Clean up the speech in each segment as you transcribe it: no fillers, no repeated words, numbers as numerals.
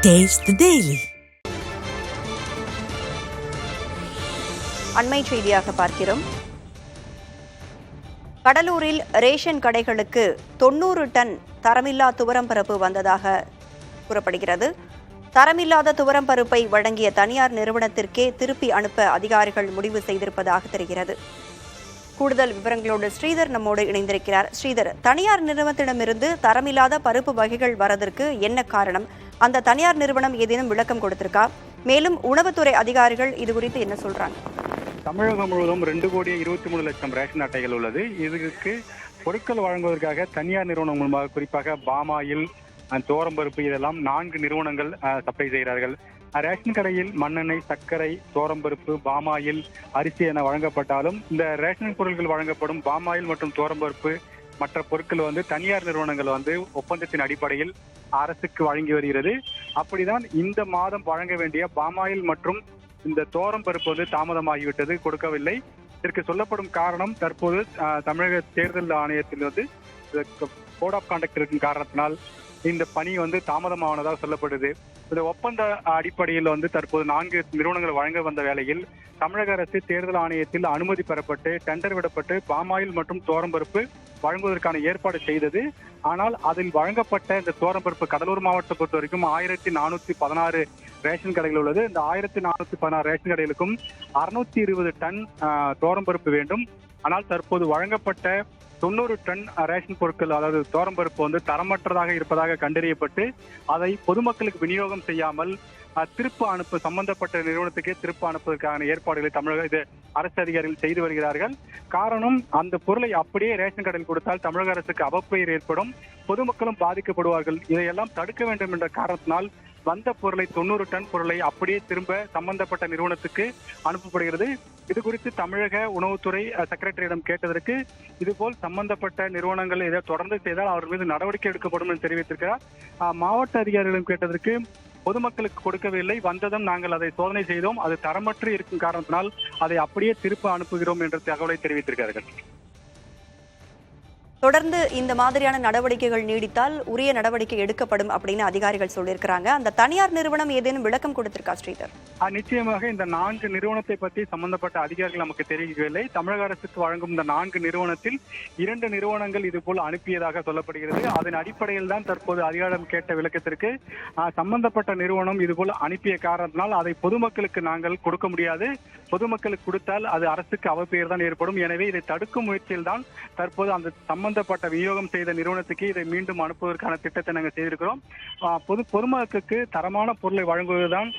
Taste the Daily. அண்மை செய்தியாக பார்க்கிறோம். கடலூரில் ரேஷன் கடைகளுக்கு 90 டன் தரமில்லா துவரம்பருப்பு வந்ததாக கூறப்படுகிறது. தரமில்லாத துவரம்பருப்பை வழங்கிய தனியார் நிறுவனத்திற்கே திருப்பி அனுப்ப அதிகாரிகள் முடிவு செய்திருப்பதாக தெரிகிறது. கூடுதல் விவரங்களோடு ஸ்ரீதர் நம்மோடு இணைந்திருக்கிறார். ஸ்ரீதர், தனியார் நிறுவனத்திடமிருந்து தரமில்லாத பருப்பு வகைகள் வரதற்கு என்ன காரணம்? அந்த தனியார் நிறுவனம் ஏதேனும் விளக்கம் கொடுத்திருக்கா? மேலும் உணவுத்துறை அதிகாரிகள் இது குறித்து என்ன சொல்றாங்க? தமிழகம் முழுவதும் 2,23,00,000 ரேஷன் அட்டைகள் உள்ளது. இதுக்கு பொருட்கள் வழங்குவதற்காக தனியார் நிறுவனம் மூலமாக, குறிப்பாக பாமாயில், தோரம்பருப்பு, இதெல்லாம் 4 நிறுவனங்கள் சப்ளை செய்கிறார்கள். ரேஷன் கடையில் மண்ணெண்ணெய், சர்க்கரை, தோரம்பருப்பு, பாமாயில், அரிசி என வழங்கப்பட்டாலும் இந்த ரேஷன் பொருட்கள் வழங்கப்படும் பாமாயில் மற்றும் தோரம்பருப்பு மற்ற பொருட்கள் தனியார் நிறுவனங்கள் ஒப்பந்தத்தின் அடிப்படையில் அரசுக்கு வழங்கி வருகிறது. அப்படிதான் இந்த மாதம் வழங்க வேண்டிய பாமாயில் மற்றும் இந்த தோரம்பருப்பு தாமதமாகிவிட்டது, கொடுக்கவில்லை. இதற்கு சொல்லப்படும் காரணம், தற்போது தமிழக தேர்தல் ஆணையத்தில் கோட் ஆஃப் கான்டக்ட் இருக்கும் காரணத்தினால் இந்த பணி தாமதமானதாக சொல்லப்படுது. இந்த ஒப்பந்த அடிப்படையில் தற்போது 4 நிறுவனங்கள் வழங்க வந்த வேளையில் தமிழக அரசு தேர்தல் ஆணையத்தில் அனுமதி பெறப்பட்டு டெண்டர் விடப்பட்டு பாமாயில் மற்றும் தோரம்பருப்பு வழங்குவதற்கான ஏற்பாடு செய்தது. ஆனால் அதில் வழங்கப்பட்ட இந்த தோரம்பருப்பு கடலூர் மாவட்டத்தை பொறுத்த வரைக்கும் 1416 ரேஷன் கடைகள் உள்ளது. இந்த 1416 ரேஷன் கடைகளுக்கும் 620 டன் தோரம்பருப்பு வேண்டும். ஆனால் தற்போது வழங்கப்பட்ட 90 டன் ரேஷன் பொருட்கள், அதாவது தோரம்பருப்பு தரமற்றதாக இருப்பதாக கண்டறியப்பட்டு அதை பொதுமக்களுக்கு விநியோகம் செய்யாமல் திருப்பு அனுப்பு, சம்பந்தப்பட்ட நிறுவனத்துக்கே திருப்பு அனுப்புவதற்கான ஏற்பாடுகளை தமிழக அரசு அதிகாரிகள் செய்து வருகிறார்கள். காரணம், அந்த பொருளை அப்படியே ரேஷன் கடையில் கொடுத்தால் தமிழக அரசுக்கு அவப்பெயர் ஏற்படும், பொதுமக்களும் பாதிக்கப்படுவார்கள். இதையெல்லாம் தடுக்க வேண்டும் என்ற காரணத்தினால் வந்த பொருளை, 90 டன் பொருளை அப்படியே திரும்ப சம்பந்தப்பட்ட நிறுவனத்துக்கு அனுப்பப்படுகிறது. இது குறித்து தமிழக உணவுத்துறை செக்ரட்டரியிடம் கேட்டதற்கு, இதுபோல் சம்பந்தப்பட்ட நிறுவனங்கள் இதை தொடர்ந்து செய்தால் அவர் மீது நடவடிக்கை எடுக்கப்படும் என்று தெரிவித்திருக்கிறார். மாவட்ட அதிகாரிகளிடம் கேட்டதற்கு, பொதுமக்களுக்கு கொடுக்கவில்லை, வந்ததும் நாங்கள் அதை சோதனை செய்தோம், அது தரமற்று இருக்கும் காரணத்தினால் அதை அப்படியே திருப்ப அனுப்புகிறோம் என்ற தகவலை தெரிவித்திருக்கிறார்கள். தொடர்ந்து இந்த மாதிரியான நடவடிக்கைகள் நீடித்தால் உரிய நடவடிக்கை எடுக்கப்படும் அப்படின்னு அதிகாரிகள் சொல்லியிருக்கிறாங்க. அந்த தனியார் நிறுவனம் ஏதேனும் விளக்கம் கொடுத்திருக்கா ஸ்ரீதர்? நிச்சயமாக இந்த 4 நிறுவனத்தை பற்றி சம்பந்தப்பட்ட அதிகாரிகள் நமக்கு தெரிவிக்கவில்லை. தமிழக அரசுக்கு வழங்கும் இந்த 4 நிறுவனத்தில் 2 நிறுவனங்கள் இதுபோல் அனுப்பியதாக சொல்லப்படுகிறது. அதன் அடிப்படையில் தான் தற்போது அதிகாரம் கேட்ட விளக்கத்திற்கு சம்பந்தப்பட்ட நிறுவனம் இதுபோல் அனுப்பிய காரணத்தினால் அதை பொதுமக்களுக்கு நாங்கள் கொடுக்க முடியாது, பொதுமக்களுக்கு கொடுத்தால் அது அரசுக்கு அவப்பெயர் தான் ஏற்படும். எனவே இதை தடுக்கும் முயற்சியில் தான் தற்போது அந்த சம்பந்தப்பட்ட விநியோகம் செய்த நிறுவனத்துக்கு இதை மீண்டும் அனுப்புவதற்கான திட்டத்தை நாங்கள் செய்திருக்கிறோம். பொதுமக்களுக்கு தரமான பொருளை வழங்குவதுதான்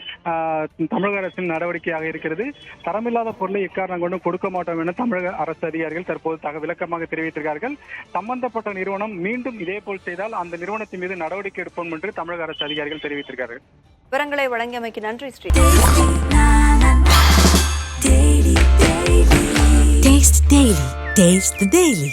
தமிழக அரசின் நடவடிக்கையாக இருக்கிறது. தரமில்லாத பொருளை எக்காரணம் கொண்டும் கொடுக்க மாட்டோம் என தமிழக அரசு அதிகாரிகள் தற்போது விளக்கமாக தெரிவித்திருக்கிறார்கள். சம்பந்தப்பட்ட நிறுவனம் மீண்டும் இதே போல் செய்தால் அந்த நிறுவனத்தின் மீது நடவடிக்கை எடுப்போம் என்று தமிழக அரசு அதிகாரிகள் தெரிவித்திருக்கிறார்கள். விவரங்களை வழங்கியமைக்கு நன்றி ஸ்ரீ. Taste the Daily.